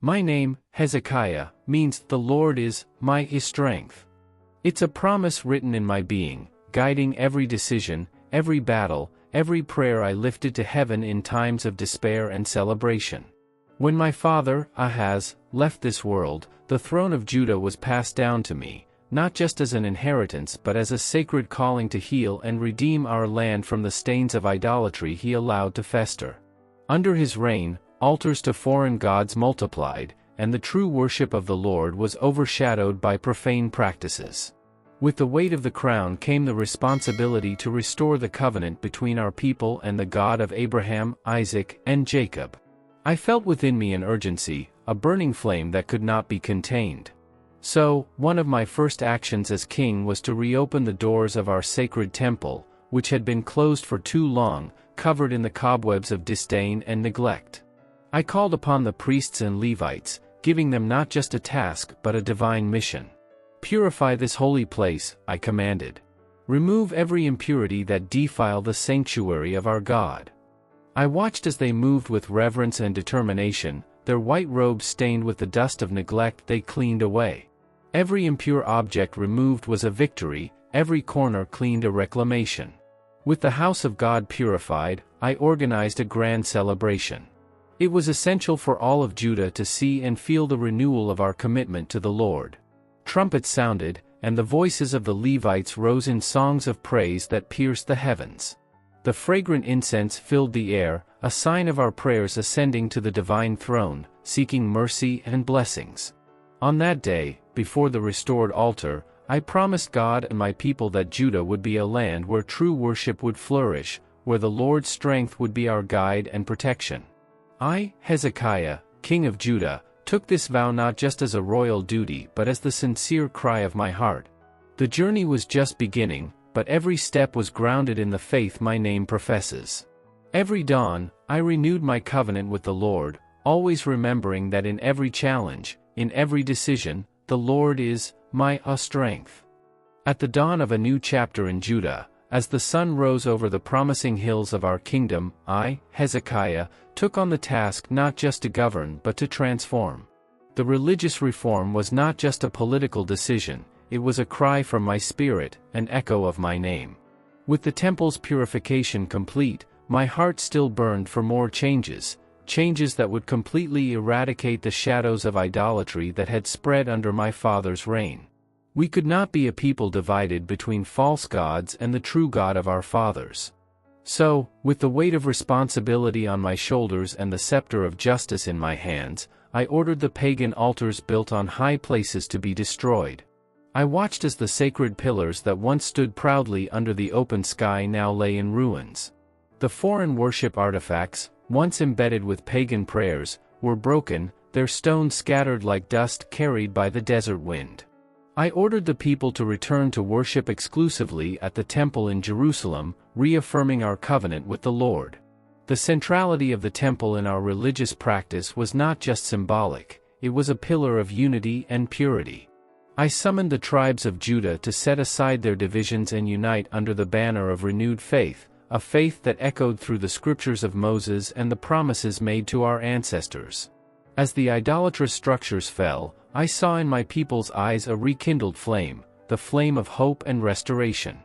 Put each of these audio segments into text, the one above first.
My name, Hezekiah, means "the Lord is my strength." It's a promise written in my being, guiding every decision, every battle, every prayer I lifted to heaven in times of despair and celebration. When my father, Ahaz, left this world, the throne of Judah was passed down to me, not just as an inheritance but as a sacred calling to heal and redeem our land from the stains of idolatry he allowed to fester. Under his reign, altars to foreign gods multiplied, and the true worship of the Lord was overshadowed by profane practices. With the weight of the crown came the responsibility to restore the covenant between our people and the God of Abraham, Isaac, and Jacob. I felt within me an urgency, a burning flame that could not be contained. So, one of my first actions as king was to reopen the doors of our sacred temple, which had been closed for too long, covered in the cobwebs of disdain and neglect. I called upon the priests and Levites, giving them not just a task but a divine mission. "Purify this holy place," I commanded. "Remove every impurity that defile the sanctuary of our God." I watched as they moved with reverence and determination, their white robes stained with the dust of neglect they cleaned away. Every impure object removed was a victory, every corner cleaned a reclamation. With the house of God purified, I organized a grand celebration. It was essential for all of Judah to see and feel the renewal of our commitment to the Lord. Trumpets sounded, and the voices of the Levites rose in songs of praise that pierced the heavens. The fragrant incense filled the air, a sign of our prayers ascending to the divine throne, seeking mercy and blessings. On that day, before the restored altar, I promised God and my people that Judah would be a land where true worship would flourish, where the Lord's strength would be our guide and protection. I, Hezekiah, king of Judah, took this vow not just as a royal duty but as the sincere cry of my heart. The journey was just beginning, but every step was grounded in the faith my name professes. Every dawn, I renewed my covenant with the Lord, always remembering that in every challenge, in every decision, the Lord is my strength. At the dawn of a new chapter in Judah, as the sun rose over the promising hills of our kingdom, I, Hezekiah, took on the task not just to govern but to transform. The religious reform was not just a political decision, it was a cry from my spirit, an echo of my name. With the temple's purification complete, my heart still burned for more changes, changes that would completely eradicate the shadows of idolatry that had spread under my father's reign. We could not be a people divided between false gods and the true God of our fathers. So, with the weight of responsibility on my shoulders and the scepter of justice in my hands, I ordered the pagan altars built on high places to be destroyed. I watched as the sacred pillars that once stood proudly under the open sky now lay in ruins. The foreign worship artifacts, once embedded with pagan prayers, were broken, their stones scattered like dust carried by the desert wind. I ordered the people to return to worship exclusively at the temple in Jerusalem, reaffirming our covenant with the Lord. The centrality of the temple in our religious practice was not just symbolic, it was a pillar of unity and purity. I summoned the tribes of Judah to set aside their divisions and unite under the banner of renewed faith, a faith that echoed through the scriptures of Moses and the promises made to our ancestors. As the idolatrous structures fell, I saw in my people's eyes a rekindled flame, the flame of hope and restoration.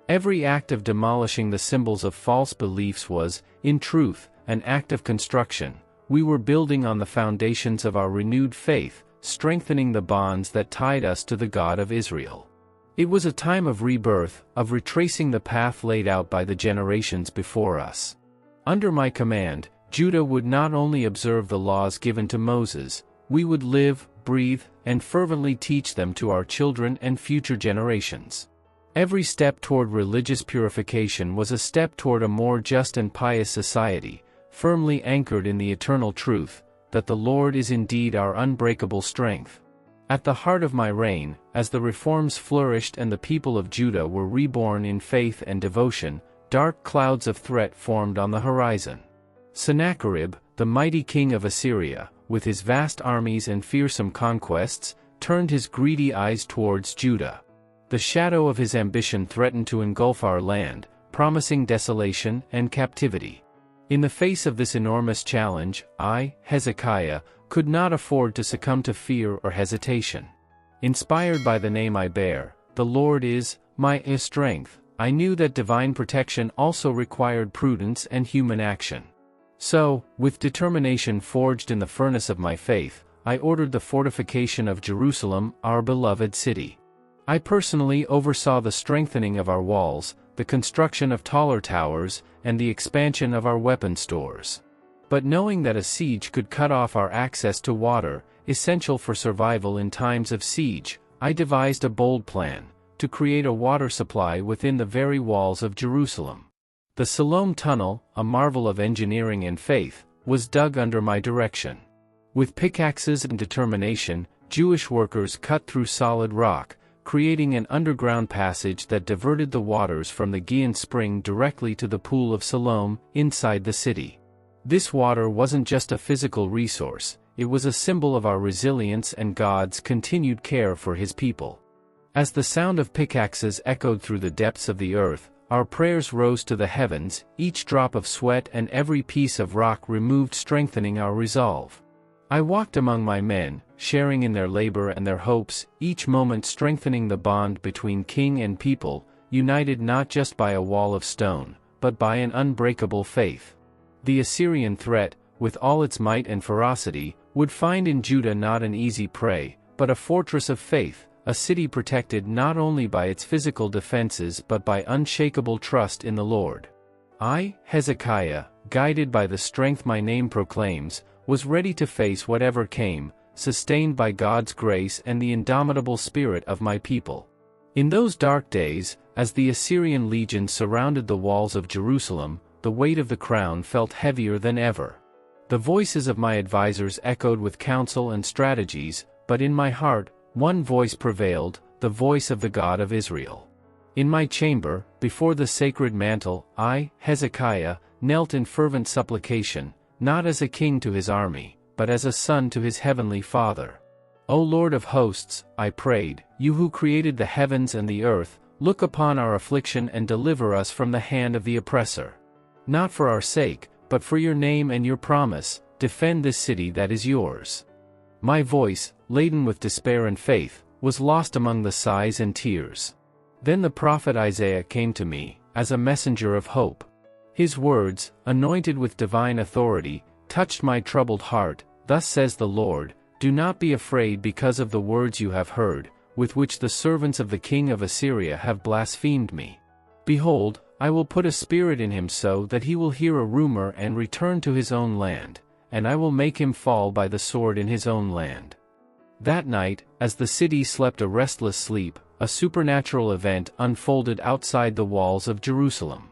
Every act of demolishing the symbols of false beliefs was, in truth, an act of construction. We were building on the foundations of our renewed faith, strengthening the bonds that tied us to the God of Israel. It was a time of rebirth, of retracing the path laid out by the generations before us. Under my command, Judah would not only observe the laws given to Moses, we would live, breathe, and fervently teach them to our children and future generations. Every step toward religious purification was a step toward a more just and pious society, firmly anchored in the eternal truth, that the Lord is indeed our unbreakable strength. At the heart of my reign, as the reforms flourished and the people of Judah were reborn in faith and devotion, dark clouds of threat formed on the horizon. Sennacherib, the mighty king of Assyria, with his vast armies and fearsome conquests, turned his greedy eyes towards Judah. The shadow of his ambition threatened to engulf our land, promising desolation and captivity. In the face of this enormous challenge, I, Hezekiah, could not afford to succumb to fear or hesitation. Inspired by the name I bear, the Lord is my strength, I knew that divine protection also required prudence and human action. So, with determination forged in the furnace of my faith, I ordered the fortification of Jerusalem, our beloved city. I personally oversaw the strengthening of our walls, the construction of taller towers, and the expansion of our weapon stores. But knowing that a siege could cut off our access to water, essential for survival in times of siege, I devised a bold plan to create a water supply within the very walls of Jerusalem. The Siloam Tunnel, a marvel of engineering and faith, was dug under my direction. With pickaxes and determination, Jewish workers cut through solid rock, creating an underground passage that diverted the waters from the Gihon spring directly to the pool of Siloam, inside the city. This water wasn't just a physical resource, it was a symbol of our resilience and God's continued care for His people. As the sound of pickaxes echoed through the depths of the earth, our prayers rose to the heavens, each drop of sweat and every piece of rock removed strengthening our resolve. I walked among my men, sharing in their labor and their hopes, each moment strengthening the bond between king and people, united not just by a wall of stone, but by an unbreakable faith. The Assyrian threat, with all its might and ferocity, would find in Judah not an easy prey, but a fortress of faith, a city protected not only by its physical defenses but by unshakable trust in the Lord. I, Hezekiah, guided by the strength my name proclaims, was ready to face whatever came, sustained by God's grace and the indomitable spirit of my people. In those dark days, as the Assyrian legion surrounded the walls of Jerusalem, the weight of the crown felt heavier than ever. The voices of my advisors echoed with counsel and strategies, but in my heart, one voice prevailed, the voice of the God of Israel. In my chamber, before the sacred mantle, I, Hezekiah, knelt in fervent supplication, not as a king to his army, but as a son to his heavenly Father. O Lord of hosts, I prayed, you who created the heavens and the earth, look upon our affliction and deliver us from the hand of the oppressor. Not for our sake, but for your name and your promise, defend this city that is yours. My voice, laden with despair and faith, was lost among the sighs and tears. Then the prophet Isaiah came to me, as a messenger of hope. His words, anointed with divine authority, touched my troubled heart. Thus says the Lord, do not be afraid because of the words you have heard, with which the servants of the king of Assyria have blasphemed me. Behold, I will put a spirit in him so that he will hear a rumor and return to his own land, and I will make him fall by the sword in his own land. That night, as the city slept a restless sleep, a supernatural event unfolded outside the walls of Jerusalem.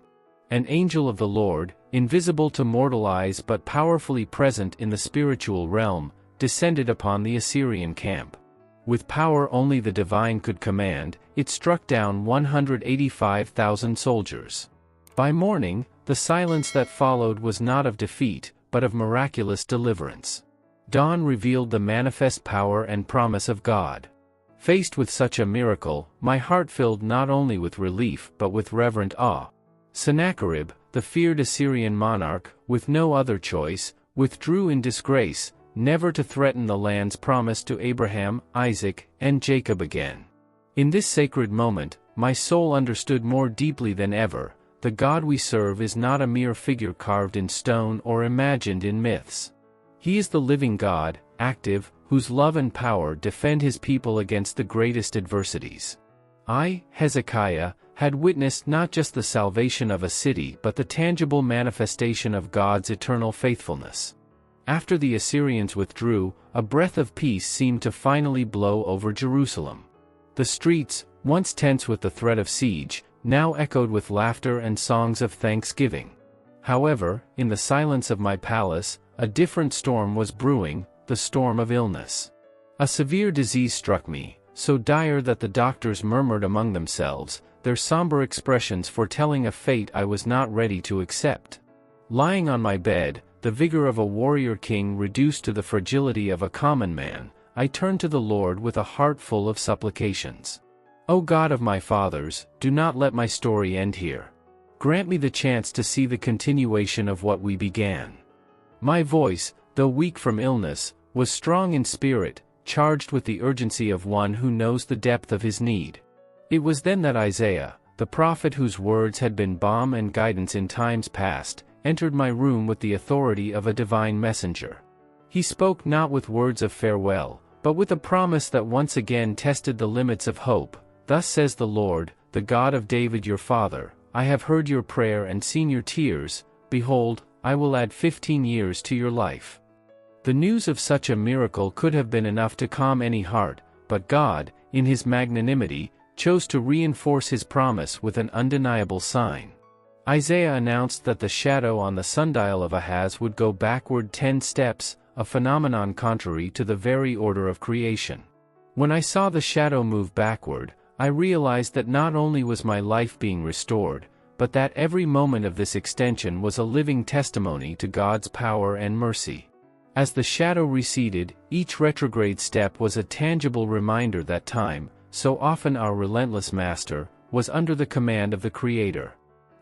An angel of the Lord, invisible to mortal eyes but powerfully present in the spiritual realm, descended upon the Assyrian camp. With power only the divine could command, it struck down 185,000 soldiers. By morning, the silence that followed was not of defeat, but of miraculous deliverance. Dawn revealed the manifest power and promise of God. Faced with such a miracle, my heart filled not only with relief but with reverent awe. Sennacherib, the feared Assyrian monarch, with no other choice, withdrew in disgrace, never to threaten the lands promised to Abraham, Isaac, and Jacob again. In this sacred moment, my soul understood more deeply than ever, the God we serve is not a mere figure carved in stone or imagined in myths. He is the living God, active, whose love and power defend his people against the greatest adversities. I, Hezekiah, had witnessed not just the salvation of a city but the tangible manifestation of God's eternal faithfulness. After the Assyrians withdrew, a breath of peace seemed to finally blow over Jerusalem. The streets, once tense with the threat of siege, now echoed with laughter and songs of thanksgiving. However, in the silence of my palace, a different storm was brewing, the storm of illness. A severe disease struck me, so dire that the doctors murmured among themselves, their somber expressions foretelling a fate I was not ready to accept. Lying on my bed, the vigor of a warrior king reduced to the fragility of a common man, I turned to the Lord with a heart full of supplications. O God of my fathers, do not let my story end here. Grant me the chance to see the continuation of what we began. My voice, though weak from illness, was strong in spirit, charged with the urgency of one who knows the depth of his need. It was then that Isaiah, the prophet whose words had been balm and guidance in times past, entered my room with the authority of a divine messenger. He spoke not with words of farewell, but with a promise that once again tested the limits of hope. Thus says the Lord, the God of David your father, I have heard your prayer and seen your tears. Behold, I will add 15 years to your life. The news of such a miracle could have been enough to calm any heart, but God, in his magnanimity, chose to reinforce his promise with an undeniable sign. Isaiah announced that the shadow on the sundial of Ahaz would go backward 10 steps, a phenomenon contrary to the very order of creation. When I saw the shadow move backward, I realized that not only was my life being restored, but that every moment of this extension was a living testimony to God's power and mercy. As the shadow receded, each retrograde step was a tangible reminder that time, so often our relentless master, was under the command of the Creator.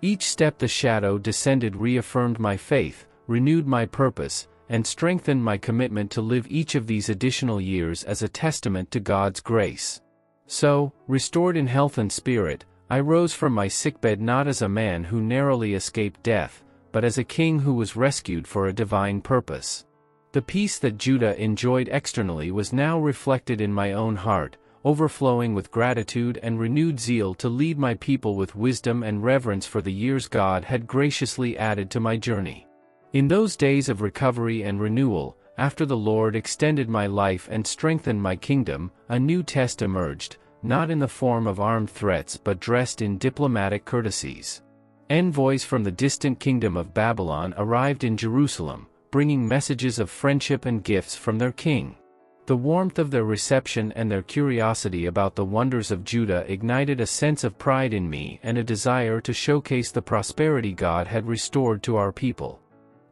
Each step the shadow descended reaffirmed my faith, renewed my purpose, and strengthened my commitment to live each of these additional years as a testament to God's grace. So, restored in health and spirit, I rose from my sickbed not as a man who narrowly escaped death, but as a king who was rescued for a divine purpose. The peace that Judah enjoyed externally was now reflected in my own heart, overflowing with gratitude and renewed zeal to lead my people with wisdom and reverence for the years God had graciously added to my journey. In those days of recovery and renewal, after the Lord extended my life and strengthened my kingdom, a new test emerged, not in the form of armed threats but dressed in diplomatic courtesies. Envoys from the distant kingdom of Babylon arrived in Jerusalem, bringing messages of friendship and gifts from their king. The warmth of their reception and their curiosity about the wonders of Judah ignited a sense of pride in me and a desire to showcase the prosperity God had restored to our people.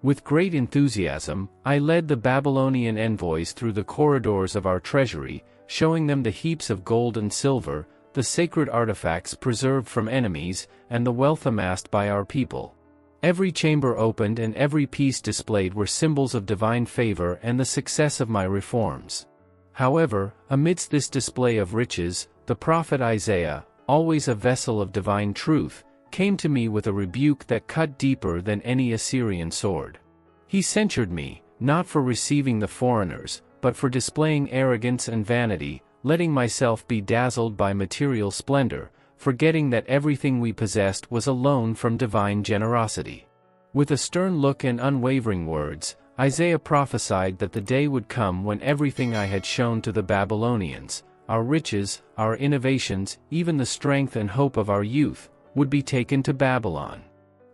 With great enthusiasm, I led the Babylonian envoys through the corridors of our treasury, showing them the heaps of gold and silver, the sacred artifacts preserved from enemies, and the wealth amassed by our people. Every chamber opened and every piece displayed were symbols of divine favor and the success of my reforms. However, amidst this display of riches, the prophet Isaiah, always a vessel of divine truth, came to me with a rebuke that cut deeper than any Assyrian sword. He censured me, not for receiving the foreigners, but for displaying arrogance and vanity, letting myself be dazzled by material splendor, forgetting that everything we possessed was a loan from divine generosity. With a stern look and unwavering words, Isaiah prophesied that the day would come when everything I had shown to the Babylonians, our riches, our innovations, even the strength and hope of our youth, would be taken to Babylon.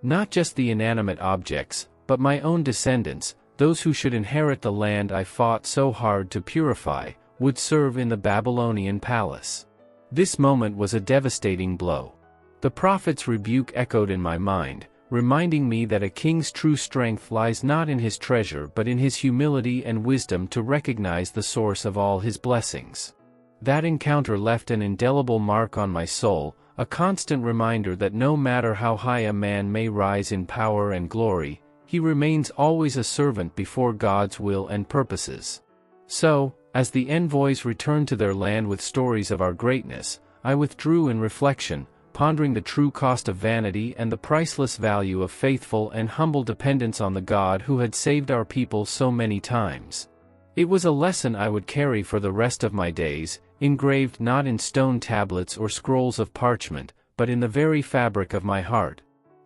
Not just the inanimate objects, but my own descendants, those who should inherit the land I fought so hard to purify, would serve in the Babylonian palace. This moment was a devastating blow. The prophet's rebuke echoed in my mind, reminding me that a king's true strength lies not in his treasure but in his humility and wisdom to recognize the source of all his blessings. That encounter left an indelible mark on my soul, a constant reminder that no matter how high a man may rise in power and glory, he remains always a servant before God's will and purposes. So, as the envoys returned to their land with stories of our greatness, I withdrew in reflection, pondering the true cost of vanity and the priceless value of faithful and humble dependence on the God who had saved our people so many times. It was a lesson I would carry for the rest of my days, engraved not in stone tablets or scrolls of parchment, but in the very fabric of my heart.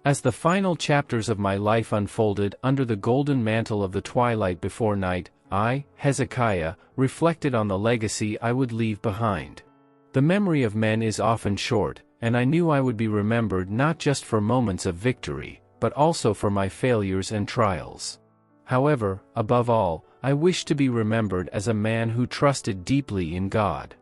As the final chapters of my life unfolded under the golden mantle of the twilight before night, I, Hezekiah, reflected on the legacy I would leave behind. The memory of men is often short, and I knew I would be remembered not just for moments of victory, but also for my failures and trials. However, above all, I wish to be remembered as a man who trusted deeply in God.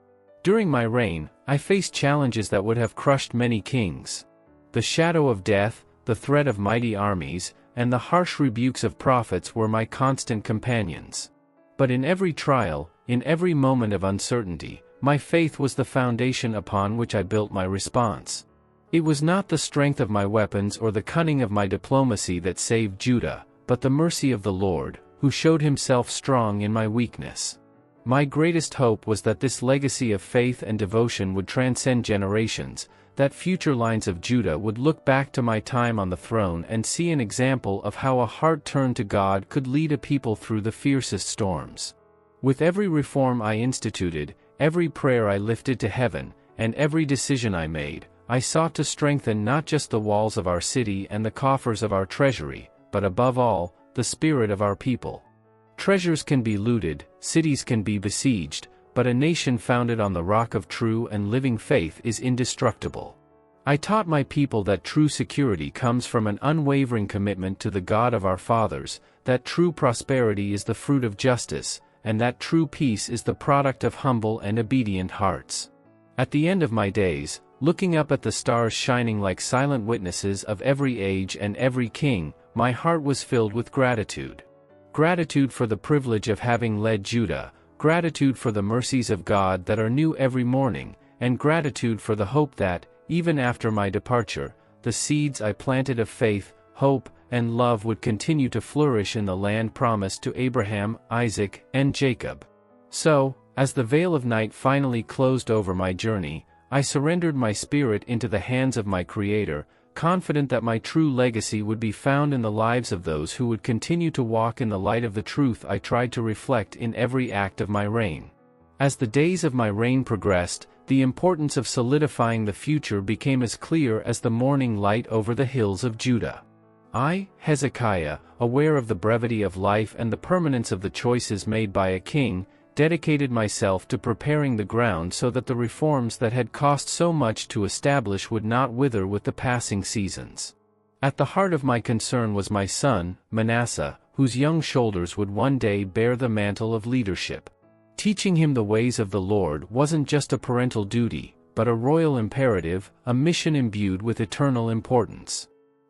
During my reign, I faced challenges that would have crushed many kings. The shadow of death, the threat of mighty armies, and the harsh rebukes of prophets were my constant companions. But in every trial, in every moment of uncertainty, my faith was the foundation upon which I built my response. It was not the strength of my weapons or the cunning of my diplomacy that saved Judah, but the mercy of the Lord, who who showed himself strong in my weakness. My greatest hope was that this legacy of faith and devotion would transcend generations, that future lines of Judah would look back to my time on the throne and see an example of how a heart turned to God could lead a people through the fiercest storms. With every reform I instituted, every prayer I lifted to heaven, and every decision I made, I sought to strengthen not just the walls of our city and the coffers of our treasury, but above all, the spirit of our people. Treasures can be looted, cities can be besieged, but a nation founded on the rock of true and living faith is indestructible. I taught my people that true security comes from an unwavering commitment to the God of our fathers, that true prosperity is the fruit of justice, and that true peace is the product of humble and obedient hearts. At the end of my days, looking up at the stars shining like silent witnesses of every age and every king, my heart was filled with gratitude. Gratitude for the privilege of having led Judah, gratitude for the mercies of God that are new every morning, and gratitude for the hope that, even after my departure, the seeds I planted of faith, hope, and love would continue to flourish in the land promised to Abraham, Isaac, and Jacob. So, as the veil of night finally closed over my journey, I surrendered my spirit into the hands of my Creator, confident that my true legacy would be found in the lives of those who would continue to walk in the light of the truth I tried to reflect in every act of my reign. As the days of my reign progressed, the importance of solidifying the future became as clear as the morning light over the hills of Judah. I, Hezekiah, aware of the brevity of life and the permanence of the choices made by a king, dedicated myself to preparing the ground so that the reforms that had cost so much to establish would not wither with the passing seasons. At the heart of my concern was my son, Manasseh, whose young shoulders would one day bear the mantle of leadership. Teaching him the ways of the Lord wasn't just a parental duty, but a royal imperative, a mission imbued with eternal importance.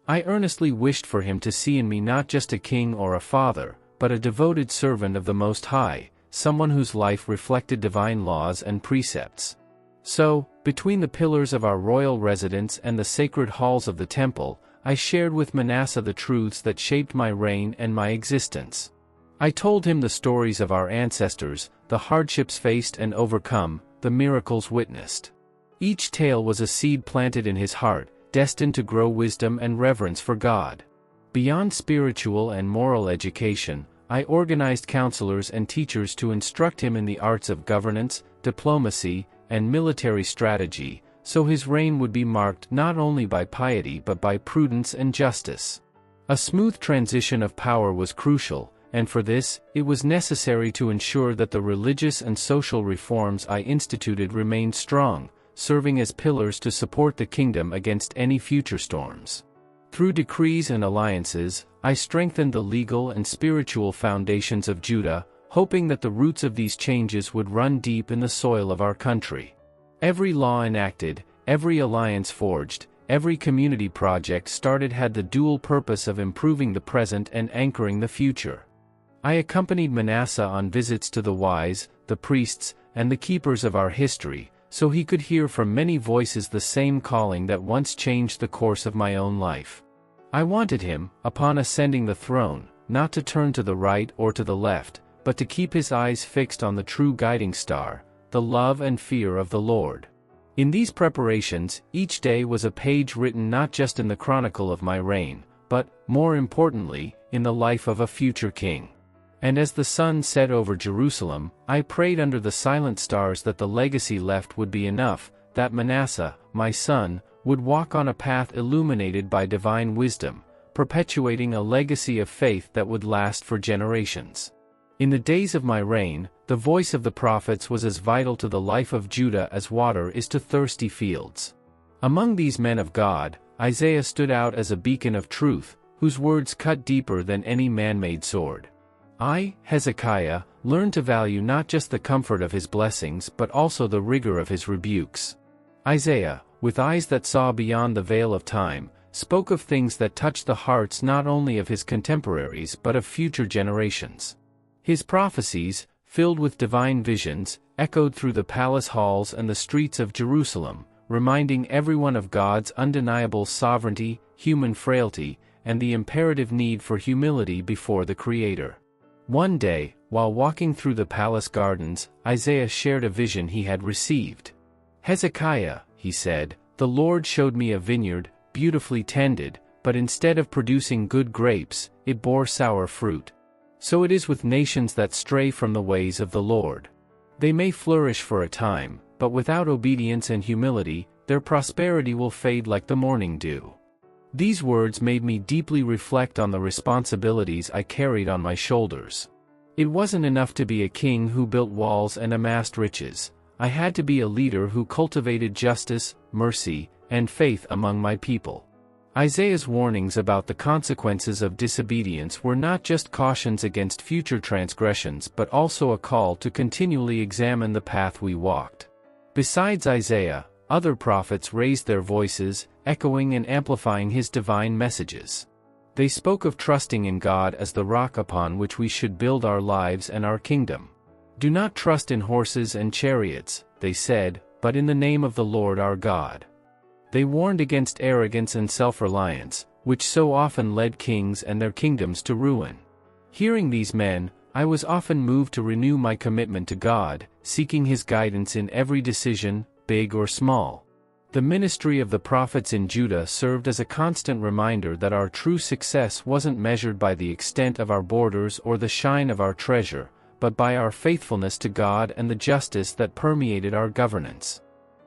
I earnestly wished for him to see in me not just a king or a father, but a devoted servant of the Most High, someone whose life reflected divine laws and precepts. So, between the pillars of our royal residence and the sacred halls of the temple, I shared with Manasseh the truths that shaped my reign and my existence. I told him the stories of our ancestors, the hardships faced and overcome, the miracles witnessed. Each tale was a seed planted in his heart, destined to grow wisdom and reverence for God. Beyond spiritual and moral education, I organized counselors and teachers to instruct him in the arts of governance, diplomacy, and military strategy, so his reign would be marked not only by piety but by prudence and justice. A smooth transition of power was crucial, and for this, it was necessary to ensure that the religious and social reforms I instituted remained strong, serving as pillars to support the kingdom against any future storms. Through decrees and alliances, I strengthened the legal and spiritual foundations of Judah, hoping that the roots of these changes would run deep in the soil of our country. Every law enacted, every alliance forged, every community project started had the dual purpose of improving the present and anchoring the future. I accompanied Manasseh on visits to the wise, the priests, and the keepers of our history, so he could hear from many voices the same calling that once changed the course of my own life. I wanted him, upon ascending the throne, not to turn to the right or to the left, but to keep his eyes fixed on the true guiding star, the love and fear of the Lord. In these preparations, each day was a page written not just in the chronicle of my reign, but, more importantly, in the life of a future king. And as the sun set over Jerusalem, I prayed under the silent stars that the legacy left would be enough, that Manasseh, my son, would walk on a path illuminated by divine wisdom, perpetuating a legacy of faith that would last for generations. In the days of my reign, the voice of the prophets was as vital to the life of Judah as water is to thirsty fields. Among these men of God, Isaiah stood out as a beacon of truth, whose words cut deeper than any man-made sword. I, Hezekiah, learned to value not just the comfort of his blessings but also the rigor of his rebukes. Isaiah, with eyes that saw beyond the veil of time, spoke of things that touched the hearts not only of his contemporaries but of future generations. His prophecies, filled with divine visions, echoed through the palace halls and the streets of Jerusalem, reminding everyone of God's undeniable sovereignty, human frailty, and the imperative need for humility before the Creator. One day, while walking through the palace gardens, Isaiah shared a vision he had received. "Hezekiah," he said, "the Lord showed me a vineyard, beautifully tended, but instead of producing good grapes, it bore sour fruit. So it is with nations that stray from the ways of the Lord. They may flourish for a time, but without obedience and humility, their prosperity will fade like the morning dew." These words made me deeply reflect on the responsibilities I carried on my shoulders. It wasn't enough to be a king who built walls and amassed riches. I had to be a leader who cultivated justice, mercy, and faith among my people. Isaiah's warnings about the consequences of disobedience were not just cautions against future transgressions but also a call to continually examine the path we walked. Besides Isaiah, other prophets raised their voices, echoing and amplifying his divine messages. They spoke of trusting in God as the rock upon which we should build our lives and our kingdom. "Do not trust in horses and chariots," they said, "but in the name of the Lord our God." They warned against arrogance and self-reliance, which so often led kings and their kingdoms to ruin. Hearing these men, I was often moved to renew my commitment to God, seeking His guidance in every decision, big or small. The ministry of the prophets in Judah served as a constant reminder that our true success wasn't measured by the extent of our borders or the shine of our treasure, but by our faithfulness to God and the justice that permeated our governance.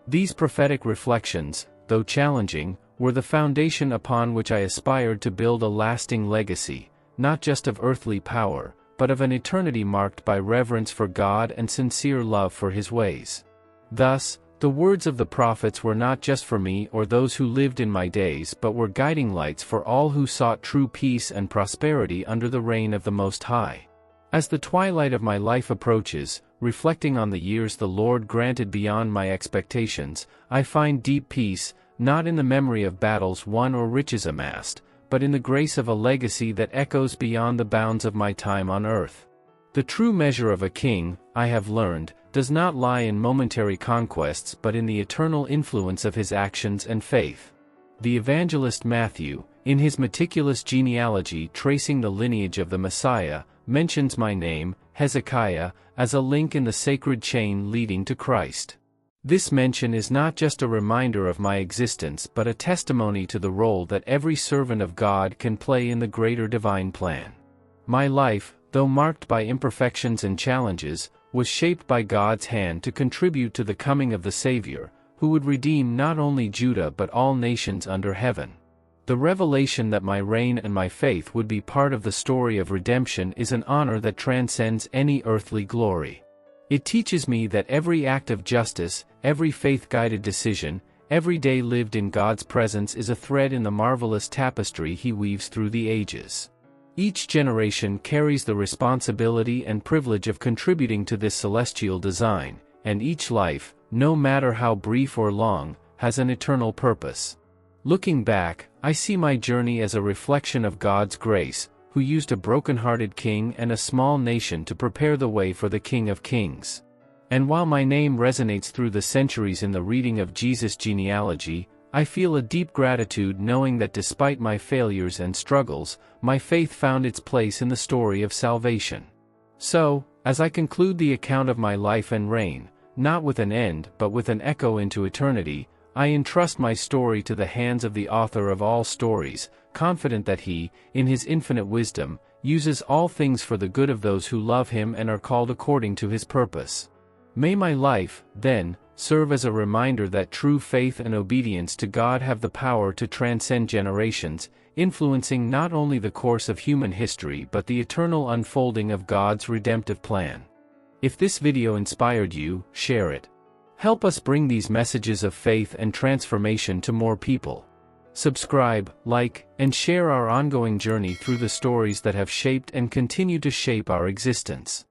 These prophetic reflections, though challenging, were the foundation upon which I aspired to build a lasting legacy, not just of earthly power, but of an eternity marked by reverence for God and sincere love for His ways. Thus, the words of the prophets were not just for me or those who lived in my days but were guiding lights for all who sought true peace and prosperity under the reign of the Most High. As the twilight of my life approaches, reflecting on the years the Lord granted beyond my expectations, I find deep peace, not in the memory of battles won or riches amassed, but in the grace of a legacy that echoes beyond the bounds of my time on earth. The true measure of a king, I have learned, does not lie in momentary conquests but in the eternal influence of his actions and faith. The evangelist Matthew, in his meticulous genealogy tracing the lineage of the Messiah, mentions my name, Hezekiah, as a link in the sacred chain leading to Christ. This mention is not just a reminder of my existence but a testimony to the role that every servant of God can play in the greater divine plan. My life, though marked by imperfections and challenges, was shaped by God's hand to contribute to the coming of the Savior, who would redeem not only Judah but all nations under heaven. The revelation that my reign and my faith would be part of the story of redemption is an honor that transcends any earthly glory. It teaches me that every act of justice, every faith-guided decision, every day lived in God's presence is a thread in the marvelous tapestry He weaves through the ages. Each generation carries the responsibility and privilege of contributing to this celestial design, and each life, no matter how brief or long, has an eternal purpose. Looking back, I see my journey as a reflection of God's grace, who used a broken-hearted king and a small nation to prepare the way for the King of Kings. And while my name resonates through the centuries in the reading of Jesus' genealogy, I feel a deep gratitude knowing that despite my failures and struggles, my faith found its place in the story of salvation. So, as I conclude the account of my life and reign, not with an end but with an echo into eternity, I entrust my story to the hands of the author of all stories, confident that He, in His infinite wisdom, uses all things for the good of those who love Him and are called according to His purpose. May my life, then, serve as a reminder that true faith and obedience to God have the power to transcend generations, influencing not only the course of human history but the eternal unfolding of God's redemptive plan. If this video inspired you, share it. Help us bring these messages of faith and transformation to more people. Subscribe, like, and share our ongoing journey through the stories that have shaped and continue to shape our existence.